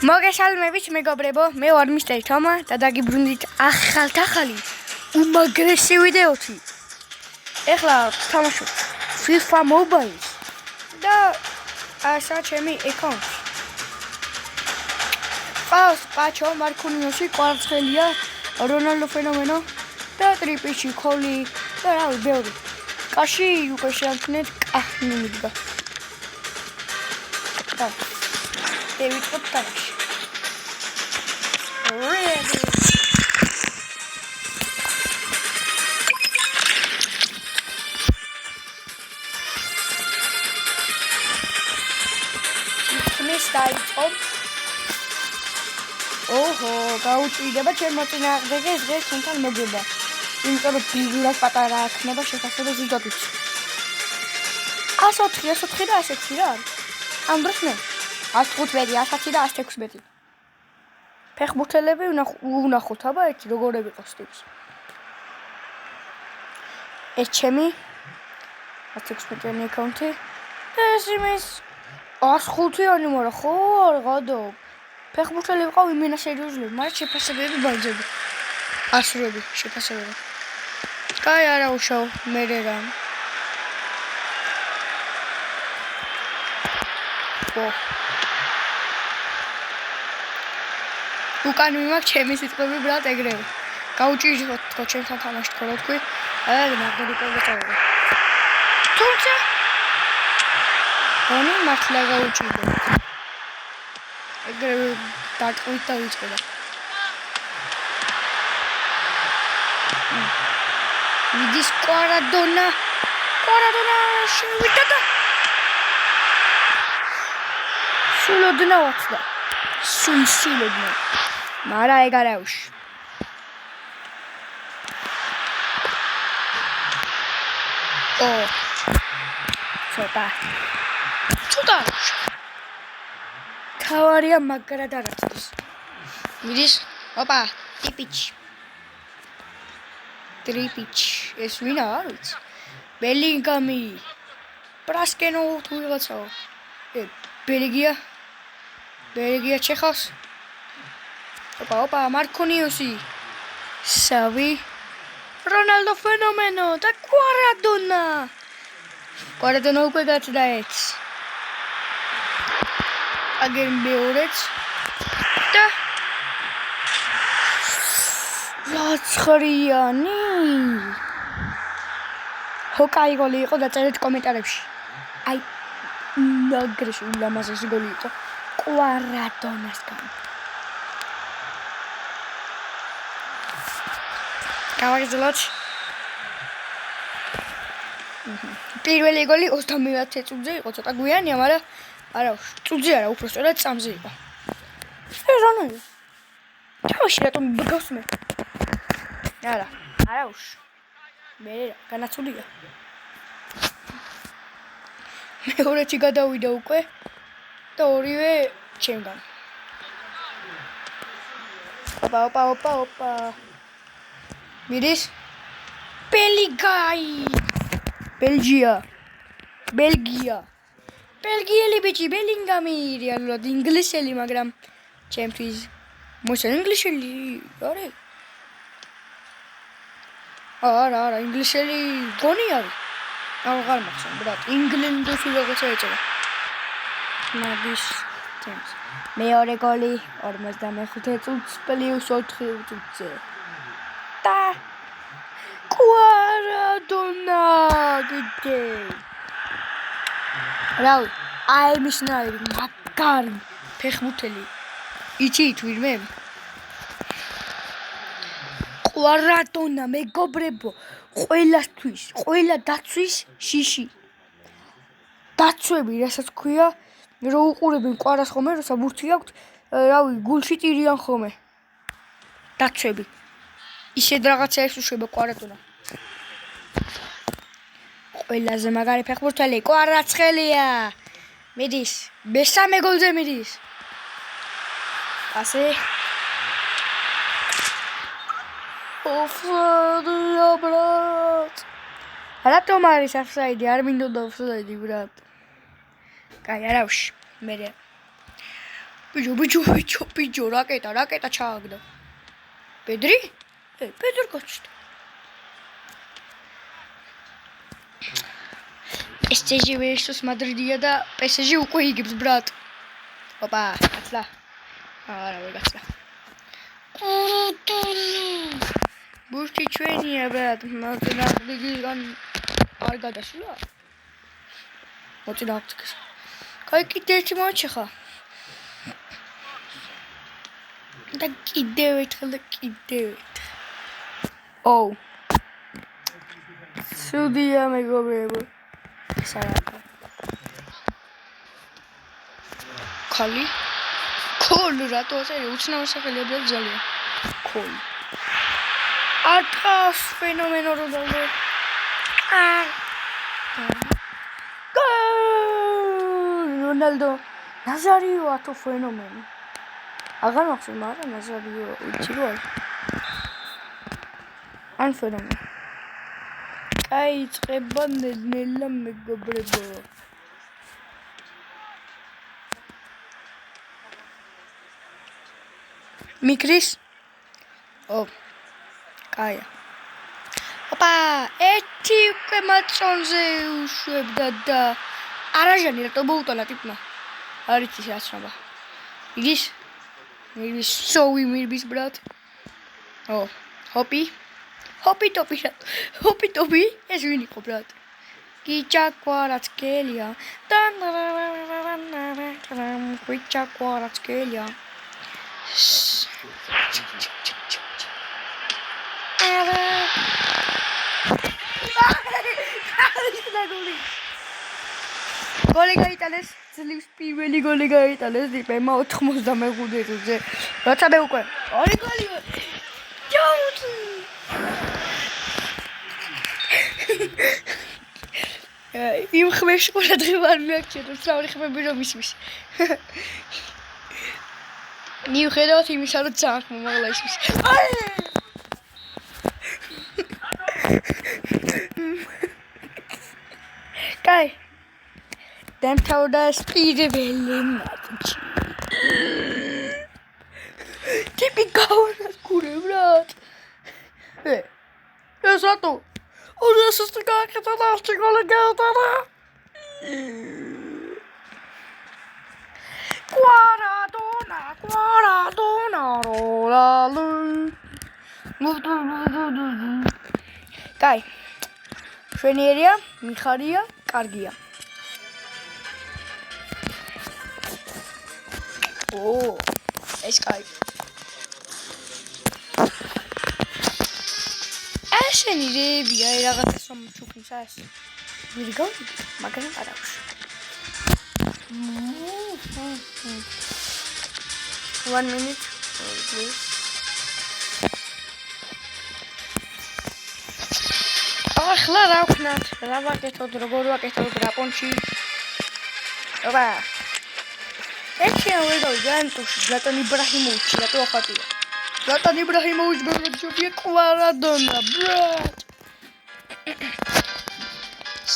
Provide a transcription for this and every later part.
მოგესალმებით მეგობრებო, მე ვარ მისტერ თომა და დაგიბრუნდით ახალ უმაგრესი ვიდეოთი. ეხლა ვთამაშობ FIFA Mobile და ასა ჩემი აკაუნტი. ყავს პაჩო, მარკუნიოსი, კვარცხელია, რონალდო ფენომენო და ტრიპიჩი, ქოლი და რავი, ბევრი. კაში უკვე შეამჩნევთ კახნი მიდგა. და დავიწყოთ თამაში. Ready. Let's start. ოჰო, გაუჭირდება ჩემო წინააღმდეგეს დღეს ჩვენთან მოგება. იმიტომ რომ ბიგურად პატარა აქნება შეფასება ზუსტად. 104 და 106 რა არის? ამ დროს მე 115, 110 და 116. ფეხბურთელები უნახოთ, აბა ერთი როგორები ყავს ტიპს. ეს ჩემი 116-იანი აკაუნტი. ეს იმის 105-იანი მარა ხო არ გადო. ფეხბურთელები ყავ იმენა სერიოზული, მაგრამ შეფასებები ბანძები. ასრები შეფასებები. კაი არა უშავ, მე რა. უკან მიმაქვს ჩემი სიტყვები ბრალ ეგრევე. გაუჭირდებათ თქო ჩემთან თამაში თქო რა თქვი. აი მაგარი პოზიცია. თუმცა ანუ მართლა გაუჭირდებათ. ეგრევე დაკვრით და ვიწყება. მიდის კვარადონა შევიდა და სულოდნა ვაცდა. სულოდნა. მარა ეგ არ აუში. ცოტა. თავარია მაგრად არაცდის. მიდის, ოპა, ტრიპიჩი. ეს ვინ არის? ბელინგამი. პრასკენო თუ ვიღაცაო. ბელგია ჩეხავს. ოპა, მარკუნიოსი. სავი. რონალდო ფენომენო და კვარადონა უკვე გაწდა ეს. აგერ მეორეც და ლაცხრიანი. ჰოკაი გოლი იყო დაწერეთ კომენტარებში. აი ნაგრეში ულამაზესი გოლი იყო კვარადონასგან. გავაგრძელოთ. პირველი გოლი 30 წუთზე იყო, ცოტა გვიანია, მაგრამ არა, წუთზე არა, უბრალოდ წამზე იყო. ეს რანაირ? თავში რატომ ბგავს მე? არა უშვ. მე განაცულია. მეორეში გადავიდა უკვე და ორივე ჩემგან. ოპა. მიდის ბელგია. ბელგიელი ბიჭი, ბელინგამი, რეალურად ინგლისელი, მაგრამ ჩემთვის მოსა ინგლისელი არის. არა, ინგლისელი გონი არის. აღარ მახსოვს, ბრატ, ინგლენდში როგორც ეწევა. მაგის თემს. მეორე გოლი 45 წუთს პლუს 4 წუთზე. და კვარადონა გიდე. რავი, აი მისნაირი მაგარი ფეხბურთელი. იცით ვინმე? კვარადონა მეგობრებო, ყველასთვის, ყველა დაცვის შიში. დაცვები, რასაც ქვია, რო უყურებენ კვარას ხომე, როცა ბურთი აქვთ, რავი, გულში ტირიან ხომე. დაცვები. ისეთ რაღაცებს უშვება კვარადონა. ყველაზე მაგარი ფეხბურთელი კვარაცხელია. მიდის, მესამე გოლზე მიდის. ასე ოფსაიდია ბრატ. რატომ არის ოფსაიდი? არ მინდოდა ოფსაიდი ბრატ. კაი, არავში. მე ბიჯო, რაკეტა ჩააგდა. პედრი? პედრი გაჩნდა. PSG versus Madrid-ია და PSG უკვე იგებს ბრატ. ოპა, გაცლა. არა, ვერ გაცლა. ბურთი ჩვენია ბრატ, Madrid-გან არ გადასულა. მოწი დავწკეს. კაი, კიდე ერთი მოაჩი ხა. და კიდევ ერთხელ. ოუ. სუდია მეგობრებო. სარაკა. კოლ რატო წერე უცნაური სახელია ძალიან. კოლ. არტას ფენომენო რონალდო. რონალდო. ნაზარიო ათო ფენომენო. აღარ მახსოვს, მაგრამ ნაზარიო უცი რო არის. ან ფენომენო. აი წება ნელა მეგობრებო. მიკრის? ო. კაია. ოპა, ერთი უკვე მაწონზე უშვებდა და არაჟანი რატო მოუტანა ტიპმა. არიცი რაცნობა. იგის? მირბის სოუი მირბის ბრატ. ო, ჰოპი ტოპი, ეს ვინ იყო ბრატ? კიჭაკوارაცკელია. კიჭაკوارაცკელია. გოლი გაიტანეს, ძლივს პირველი გოლი გაიტანეს დიპემა 95-ზე. რაცა მე უკვე ორი გოლი. იმ ხმებში ყურადღება არ მიაქცია, სწავალი ხმები რომ ისმის. მიუხედავად იმისა, რომ ძალიან მომაღლა ისმის. კაი. დამთავრდა პირველი მატჩი. ტიპი გავანადგურე ბრატ. ეს რატო? Ужасно გააკეთა და ასი გოლი გაუტანა. კვარადონა როლალუ. კაი. შვენიერია, მიხარია, კარგია. ო, ეს კაი. შენი რეებია რაღაცას რომ ჩუქნის ეს. ვირგო, მაგრამ არ აქვს. 1 minute, please. ახლა რა ვქნათ? რა ვაკეთოთ, როგორ ვაკეთოთ რაპონჩი? ოპა. ერთი ავერო ჟანტუში, ზლატან იბრაჰიმოვიჩი, რატო ახატია? Zlatan Ibrahimović będzie Maradona, brat.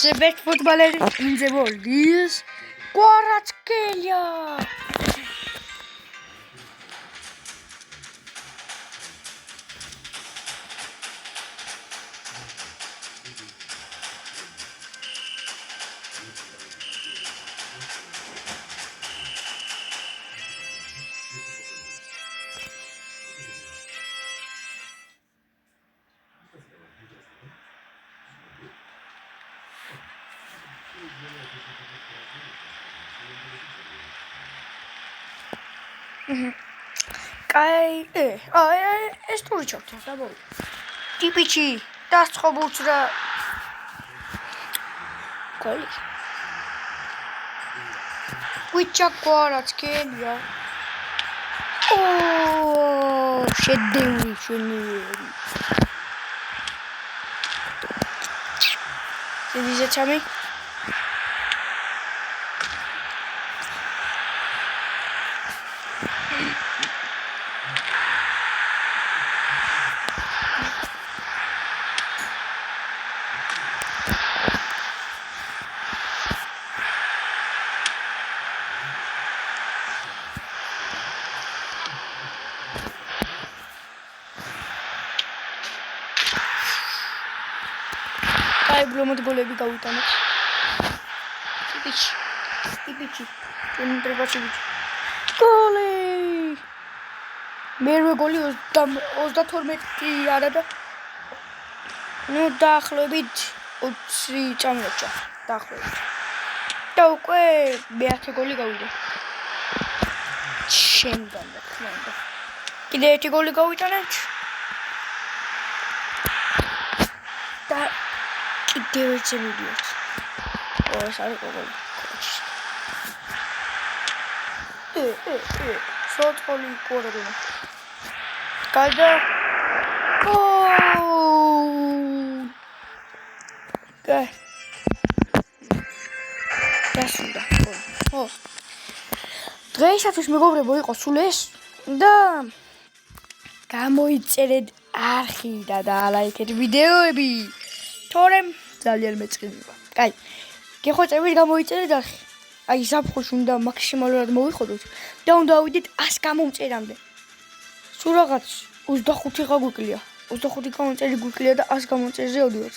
The best footballer in the world is Kvaratskhelia. კაი, ეს თური ჩავთვა, დაბოლო. ტიპიჩი, დასწყობულს რა. კაი. Kvaratskhelia. ო, შედევრი შვენიერი. ვიზეცამი? საებრომოდ გოლები გავიტანოთ. იბიჩი. შემოტრებაში ბიჩი. გოლი! მერვე გოლი 32 არა და ნუ დაახლოებით 20 წამოჭა. დაახლოებით. და უკვე მე-10 გოლი გავიდა. შემდგომ და თქმა უნდა. კიდე ერთი გოლი გავიტანეთ. და კიდევ ერთი მივიდეთ. ეს არის გოლი. სოთოლი კორები. გადა. გასულა. დღეისათვის მეგობრებო იყო სულ ეს და გამოიწერეთ არხი და დაალაიქეთ ვიდეოები. თორემ ძალიან მეწყინება. კაი. გეხვეწებით გამოიწერეთ არხი. აი ზაფხულში უნდა მაქსიმალურად მოვიხოდოთ და უნდა ავიდეთ 100 გამომწერამდე. სულ რაღაც 25 გაგვიკლია. 25 გამომწერი გვიკლია და 100 გამომწერიზე ავდივართ.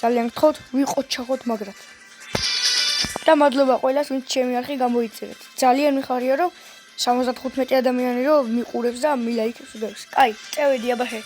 ძალიან გთხოვთ, ვიყოთ ჩახოთ მაგრად. და მადლობა ყველას, ვინც ჩემი არხი გამოიწერეთ. ძალიან მიხარია, რომ 75 ადამიანი რომ მიყურებს და მილაიქებს უდევს. კაი, წევედი აბა ხე.